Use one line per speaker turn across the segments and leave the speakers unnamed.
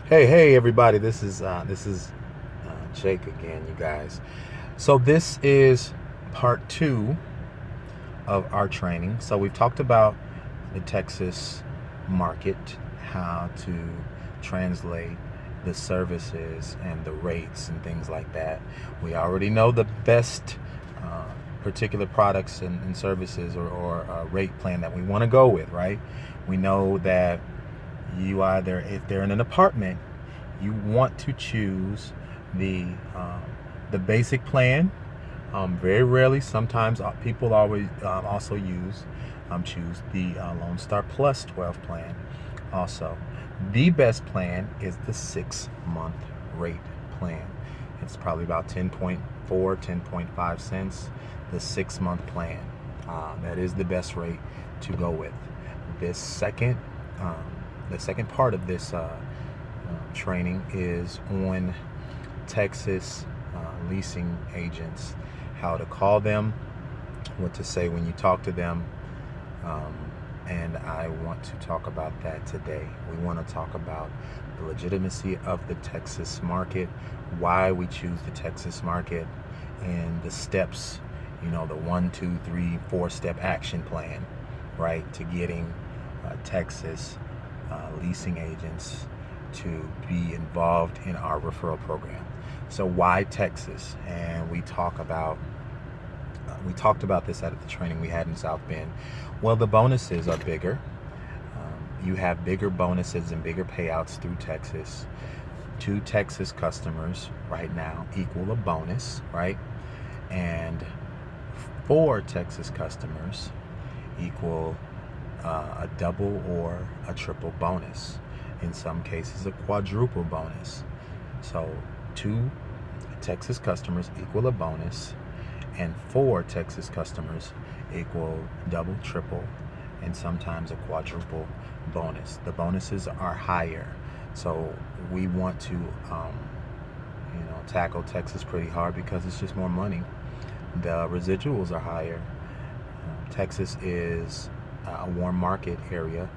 Hey, everybody! This is Jake again, you guys. So this is part two of our training. So we've talked about the Texas market, how to translate the services and the rates and things like that. We already know the best particular products and services or rate plan that we want to go with, right? We know that you either, if they're in an apartment, you want to choose the the basic plan. Very rarely, sometimes people always also choose the Lone Star Plus 12 plan. Also, the best plan is the 6 month rate plan. It's probably about 10.4, 10.5 cents. The 6 month plan. That is the best rate to go with. This um, the second part of this training is on Texas leasing agents, how to call them, what to say when you talk to them, um, and I want to talk about that today. We want to talk about the legitimacy of the Texas market, why we choose the Texas market, and the steps, the 1, 2, 3, 4 step action plan, right, to getting Texas leasing agents to be involved in our referral program. So why Texas? And we talked about this at the training we had in South Bend. Well, the bonuses are bigger. You have bigger bonuses and bigger payouts through Texas. 2 Texas customers right now equal a bonus, right? And 4 Texas customers equal a double or a triple bonus. In some cases, a quadruple bonus. So 2 Texas customers equal a bonus, and 4 Texas customers equal double, triple, and sometimes a quadruple bonus. The bonuses are higher, so we want to, tackle Texas pretty hard because it's just more money. The residuals are higher. Texas is a warm market area,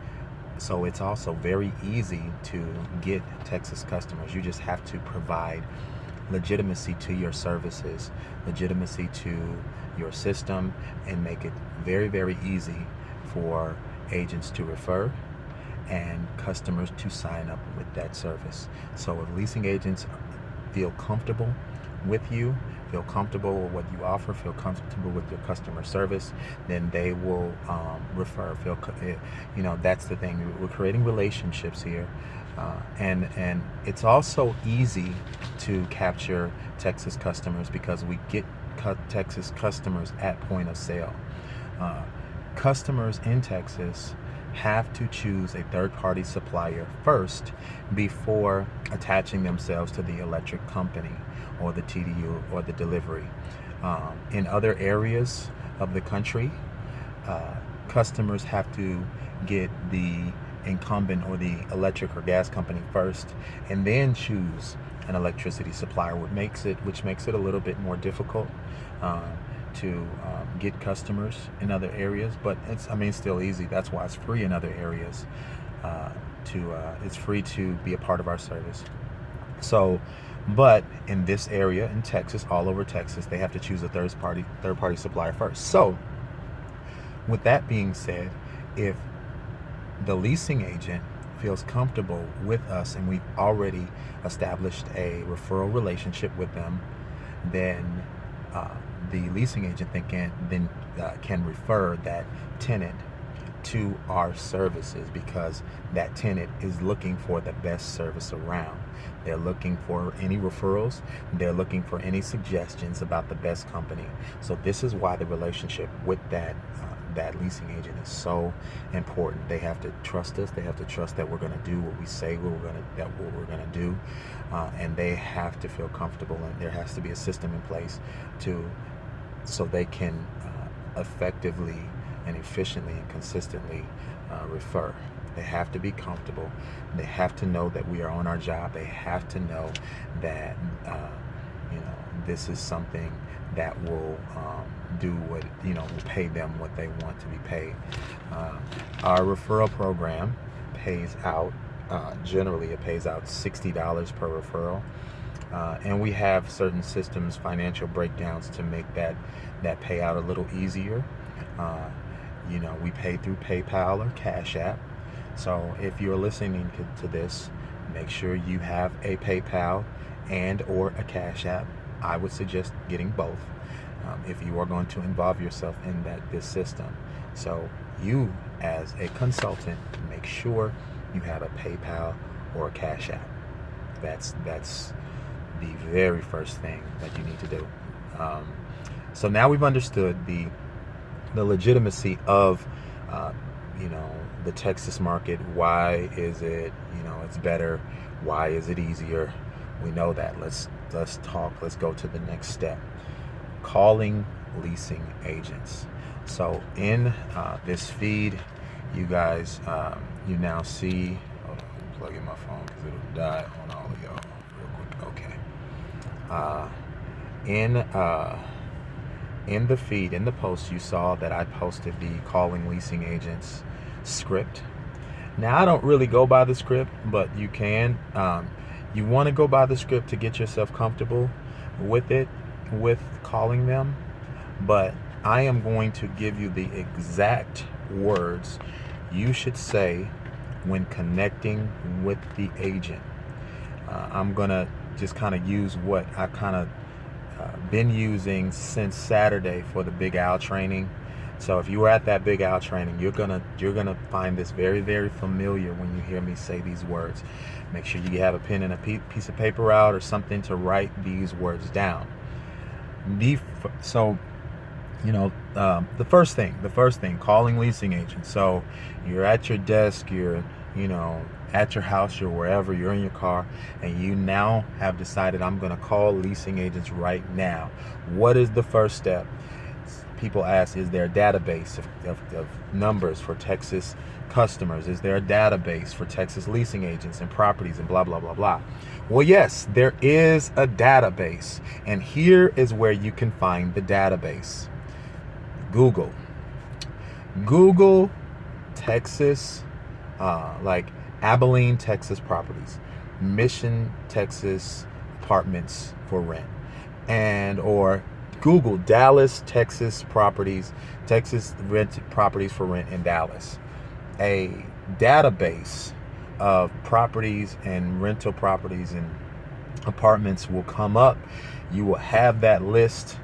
so it's also very easy to get Texas customers. You just have to provide legitimacy to your services, legitimacy to your system, and make it very, very easy for agents to refer and customers to sign up with that service. So if leasing agents feel comfortable with you, feel comfortable with what you offer, feel comfortable with your customer service, then they will refer. That's the thing. We're creating relationships here, and it's also easy to capture Texas customers because we get Texas customers at point of sale. Uh, Customers in Texas have to choose a third-party supplier first before attaching themselves to the electric company or the TDU or the delivery. In other areas of the country, customers have to get the incumbent or the electric or gas company first and then choose an electricity supplier, which makes it a little bit more difficult to get customers in other areas, but it's still easy. That's why it's free in other areas. It's free to be a part of our service. So, but in this area in Texas, all over Texas, they have to choose a third party supplier first. So, with that being said, if the leasing agent feels comfortable with us and we've already established a referral relationship with them, then the leasing agent can refer that tenant to our services because that tenant is looking for the best service around. They're looking for any referrals. They're looking for any suggestions about the best company. So this is why the relationship with that leasing agent is so important. They have to trust us. They have to trust that we're going to do what we say what we're going to do, and they have to feel comfortable. And there has to be a system in place so they can effectively and efficiently and consistently refer. They have to be comfortable. They have to know that we are on our job. They have to know that this is something that will do what will pay them what they want to be paid. Our referral program pays out Generally, it pays out $60 per referral. And we have certain systems, financial breakdowns to make that payout a little easier. We pay through PayPal or Cash App. So if you're listening to this, make sure you have a PayPal and or a Cash App. I would suggest getting both if you are going to involve yourself in this system. So you, as a consultant, make sure you have a PayPal or a Cash App. That's the very first thing that you need to do. So now we've understood the legitimacy of the Texas market. Why is it it's better? Why is it easier? We know that. Let's talk. Let's go to the next step. Calling leasing agents. So in this feed, you guys, you now see. Hold on, let me plug in my phone because it'll die on all of y'all real quick. Okay. In the feed, in the post, you saw that I posted the calling leasing agents script. Now, I don't really go by the script, but you can. You want to go by the script to get yourself comfortable with it, with calling them. But I am going to give you the exact words you should say when connecting with the agent. I'm going to just kind of use what I kind of been using since Saturday for the Big Al training. So if you were at that Big Al training, you're gonna find this very, very familiar when you hear me say these words. Make sure you have a pen and a piece of paper out or something to write these words down. The first thing, calling leasing agents. So you're at your desk, you're at your house, you're wherever, you're in your car, and you now have decided, I'm going to call leasing agents right now. What is the first step? People ask, is there a database of numbers for Texas customers? Is there a database for Texas leasing agents and properties and blah, blah, blah, blah? Well, yes, there is a database. And here is where you can find the database. Google Texas, like Abilene, Texas properties, Mission, Texas apartments for rent, or Google Dallas, Texas properties, Texas rented properties for rent in Dallas. A database of properties and rental properties and apartments will come up. You will have that list.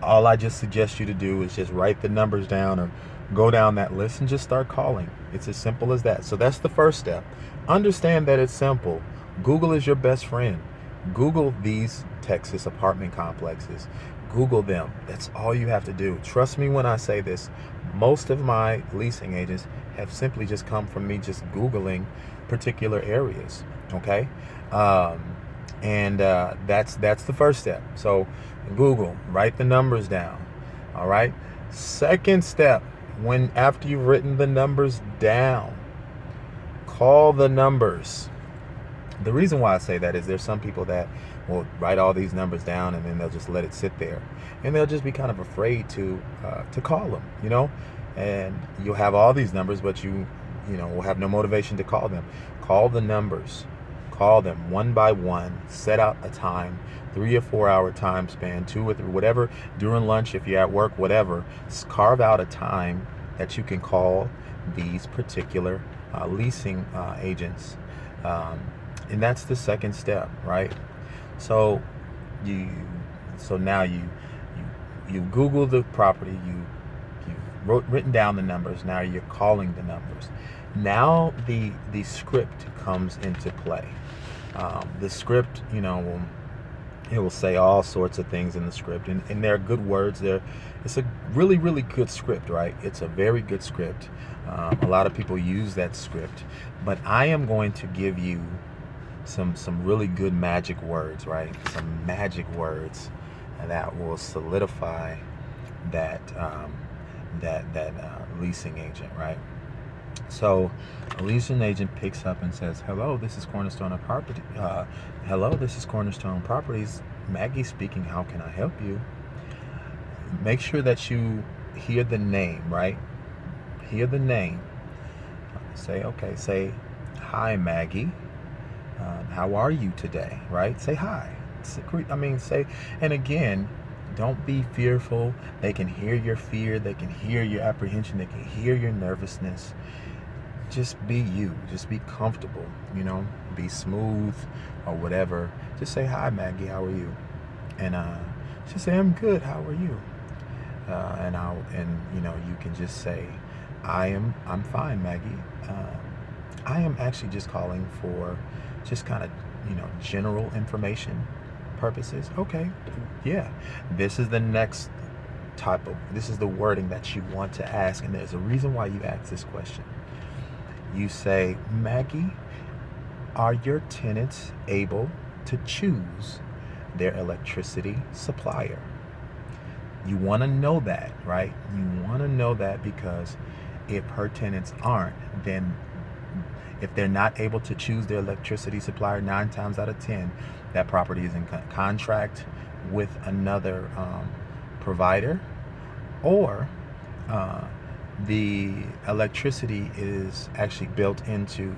All I just suggest you to do is just write the numbers down or go down that list and just start calling. It's as simple as that. So that's the first step. Understand that it's simple. Google is your best friend. Google these Texas apartment complexes. Google them. That's all you have to do. Trust me when I say this. Most of my leasing agents have simply just come from me just Googling particular areas. Okay? That's the first step. So Google, write the numbers down. All right? Second step, after you've written the numbers down, call the numbers. The reason why I say that is there's some people that will write all these numbers down and then they'll just let it sit there, and they'll just be kind of afraid to call them, and you'll have all these numbers, but you will have no motivation to call them. Call the numbers. Call them one by one. Set out a time, 3 or 4 hour time span, 2 or 3, whatever, during lunch, if you're at work, whatever. Carve out a time that you can call these particular leasing agents. And that's the second step, right? So now you Google the property, you've written down the numbers, now you're calling the numbers. Now the script comes into play. The script, it will say all sorts of things in the script, and they're good words. It's a really, really good script, right? It's a very good script. A lot of people use that script, but I am going to give you some really good magic words, right? Some magic words that will solidify that leasing agent, right? So a leasing agent picks up and says, "Hello, this is Cornerstone Property. Hello, this is Cornerstone Properties. Maggie speaking. How can I help you?" Make sure that you hear the name, right? Hear the name. Say, Hi, Maggie. How are you today? Right? Say hi. Say, and again, don't be fearful. They can hear your fear. They can hear your apprehension. They can hear your nervousness. Just be you. Just be comfortable. Be smooth or whatever. Just say, hi, Maggie. How are you? And she'll say, I'm good. How are you? You can just say, I'm fine, Maggie. I am actually just calling for just kind of, general information purposes. Okay, yeah. This is the next this is the wording that you want to ask, and there's a reason why you ask this question. You say, Maggie, are your tenants able to choose their electricity supplier? You want to know that, right? You want to know that because if her tenants aren't, then if they're not able to choose their electricity supplier, 9 times out of 10, that property is in contract with another provider, or the electricity is actually built into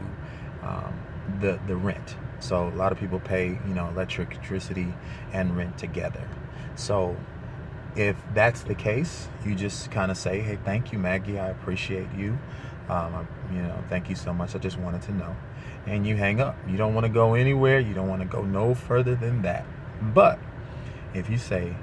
the rent. So a lot of people pay, electricity and rent together. So if that's the case, you just kind of say, hey, thank you, Maggie. I appreciate you. Thank you so much. I just wanted to know. And you hang up. You don't want to go anywhere. You don't want to go no further than that. But if you say,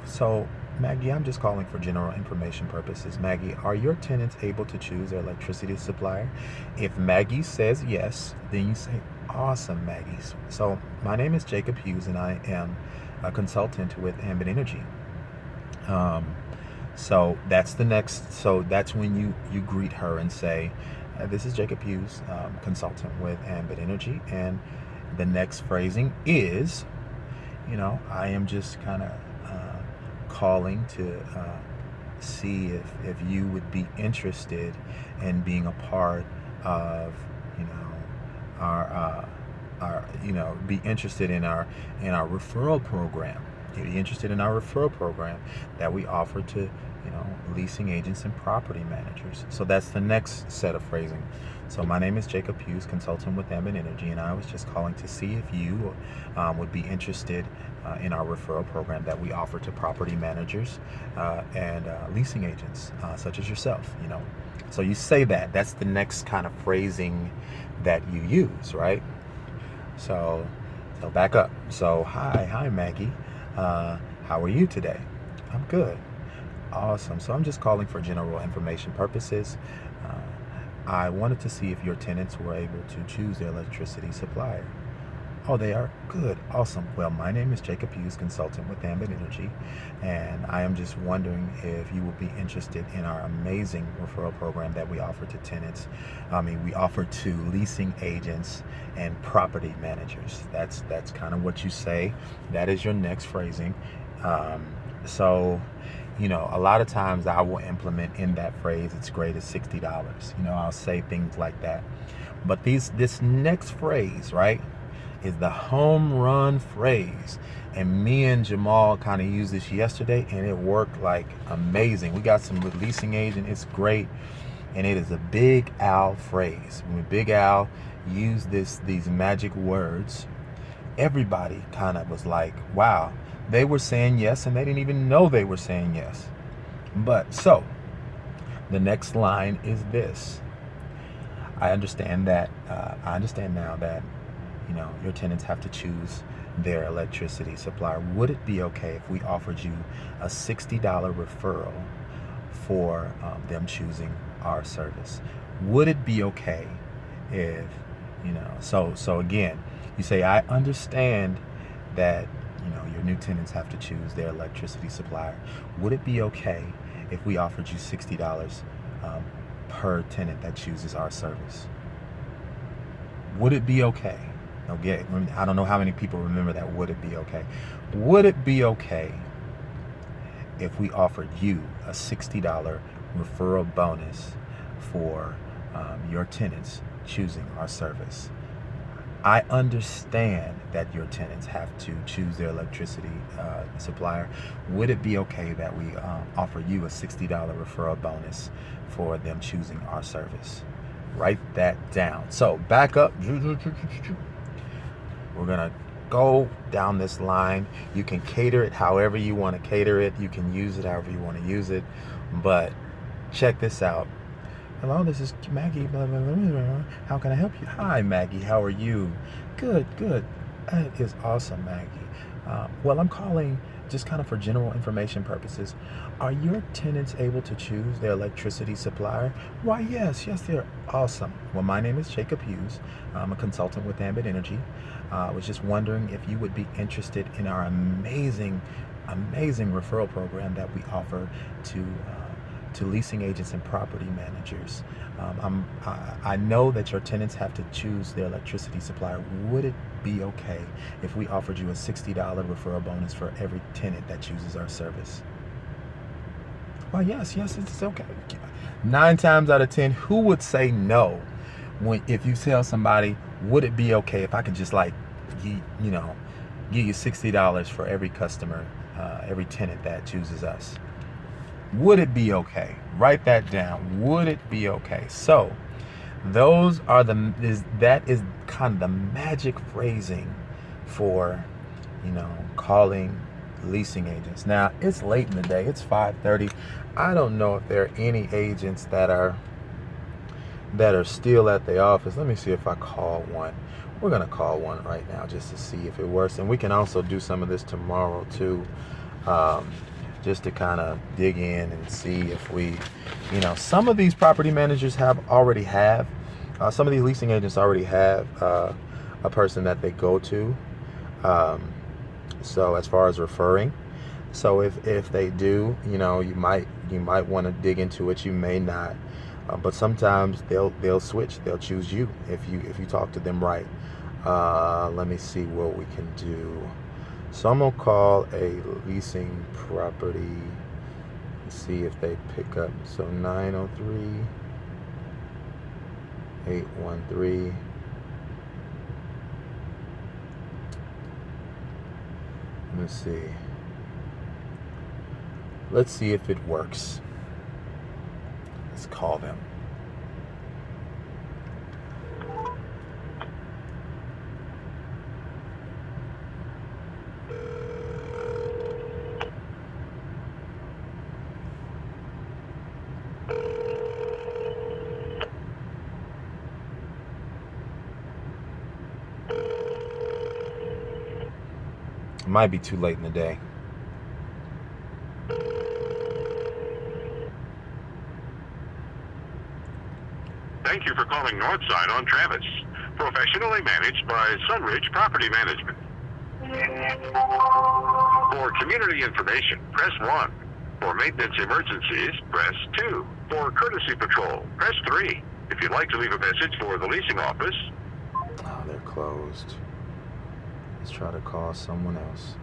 so Maggie, I'm just calling for general information purposes. Maggie, are your tenants able to choose their electricity supplier? If Maggie says yes, then you say, awesome, Maggie. So my name is Jacob Hughes, and I am a consultant with Ambit Energy. So that's the next. So that's when you greet her and say, "This is Jacob Hughes, consultant with Ambit Energy," and the next phrasing is, I am just kind of calling to see if you would be interested in being a part of, be interested in our referral program. You'd be interested in our referral program that we offer to, leasing agents and property managers. So that's the next set of phrasing. So my name is Jacob Hughes, consultant with Ambit Energy, and I was just calling to see if you would be interested in our referral program that we offer to property managers and leasing agents, such as yourself. So you say that. That's the next kind of phrasing that you use, right? So back up. So hi, Maggie. How are you today? I'm good. Awesome. So I'm just calling for general information purposes. I wanted to see if your tenants were able to choose their electricity supplier. Oh, they are? Good. Awesome. Well, my name is Jacob Hughes, consultant with Ambit Energy, and I am just wondering if you would be interested in our amazing referral program that we offer to tenants. We offer to leasing agents and property managers. That's kind of what you say. That is your next phrasing. A lot of times I will implement in that phrase, it's great as $60. I'll say things like that. But this next phrase, right, is the home run phrase. And me and Jamal kind of used this yesterday, and it worked like amazing. We got some leasing agent. It's great. And it is a Big Al phrase. When Big Al used these magic words, everybody kind of was like, wow, they were saying yes, and they didn't even know they were saying yes. But so the next line is this. I understand now that your tenants have to choose their electricity supplier. Would it be okay if we offered you a $60 referral for them choosing our service? Would it be okay if, so again, you say, I understand that, your new tenants have to choose their electricity supplier. Would it be okay if we offered you $60 per tenant that chooses our service? Would it be okay? Okay, I don't know how many people remember that. Would it be okay? Would it be okay if we offered you a $60 referral bonus for your tenants choosing our service? I understand that your tenants have to choose their electricity supplier. Would it be okay that we offer you a $60 referral bonus for them choosing our service? Write that down. So back up. We're gonna go down this line. You can cater it however you want to cater it. You can use it however you want to use it. But check this out. Hello, this is Maggie. Blah, blah, blah, blah. How can I help you? Hi, Maggie. How are you? Good, good. That is awesome, Maggie. Well, I'm calling just kind of for general information purposes. Are your tenants able to choose their electricity supplier? Why, yes, they're awesome. Well, my name is Jacob Hughes. I'm a consultant with Ambit Energy. I was just wondering if you would be interested in our amazing referral program that we offer to leasing agents and property managers. I know that your tenants have to choose their electricity supplier. Would it be okay if we offered you a $60 referral bonus for every tenant that chooses our service? Well, yes, it's okay. 9 times out of 10, who would say no if you tell somebody, would it be okay if I could just give you $60 for every customer, every tenant that chooses us? Would it be okay? Write that down. Would it be okay? So that is kind of the magic phrasing for, calling leasing agents. Now, it's late in the day. It's 5:30. I don't know if there are any agents that are still at the office. Let me see if I call one. We're going to call one right now just to see if it works. And we can also do some of this tomorrow too. Just to kind of dig in and see if some of these property managers already have, some of these leasing agents already have a person that they go to. So as far as referring, so if they do, you might want to dig into it. You may not, but sometimes they'll switch. They'll choose you if you talk to them right. Let me see what we can do. So I'm going to call a leasing property and see if they pick up. So 903-813. Let me see. Let's see if it works. Let's call them. It might be too late in the day.
Thank you for calling Northside on Travis. Professionally managed by Sunridge Property Management. For community information, press 1. For maintenance emergencies, press 2. For courtesy patrol, press 3. If you'd like to leave a message for the leasing office.
Oh, they're closed. Let's try to call someone else.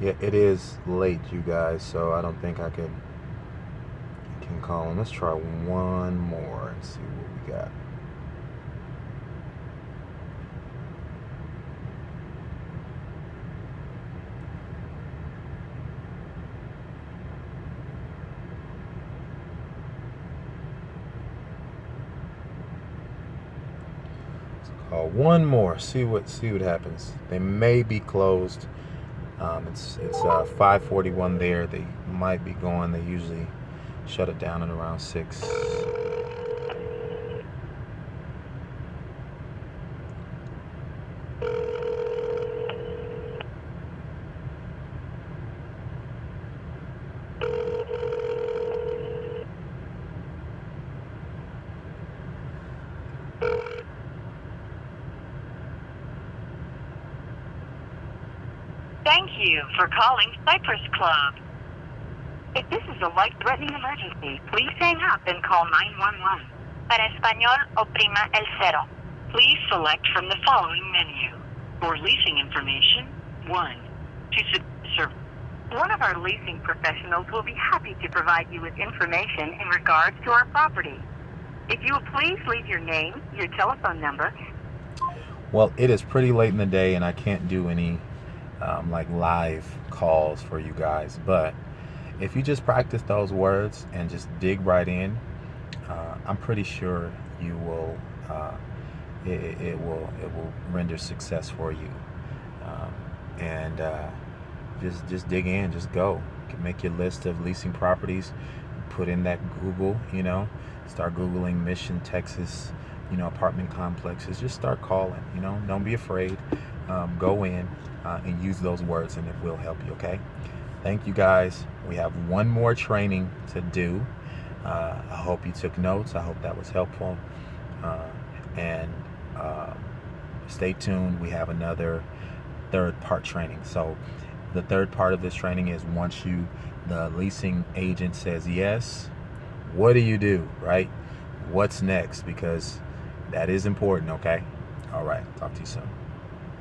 Yeah, it is late, you guys, so I don't think I can call them. Let's try one more and see what we got. Call one more. See what happens. They may be closed. It's 5:41 there. They might be going. They usually shut it down at around 6.
Thank you for calling Cypress Club. If this is a life-threatening emergency, please hang up and call 911. Para español, oprima el cero. Please select from the following menu. For leasing information, 1. To serve. One of our leasing professionals will be happy to provide you with information in regards to our property. If you will please leave your name, your telephone number.
Well, it is pretty late in the day and I can't do any live calls for you guys, but if you just practice those words and just dig right in, I'm pretty sure you will. It will render success for you. And just dig in, just go. Make your list of leasing properties. Put in that Google. Start Googling Mission, Texas. Apartment complexes. Just start calling. Don't be afraid. Go in and use those words, and it will help you. Okay. Thank you guys. We have one more training to do. I hope you took notes. I hope that was helpful. And stay tuned. We have another third part training. So the third part of this training is once the leasing agent says yes, what do you do, right? What's next? Because that is important. Okay. All right. Talk to you soon.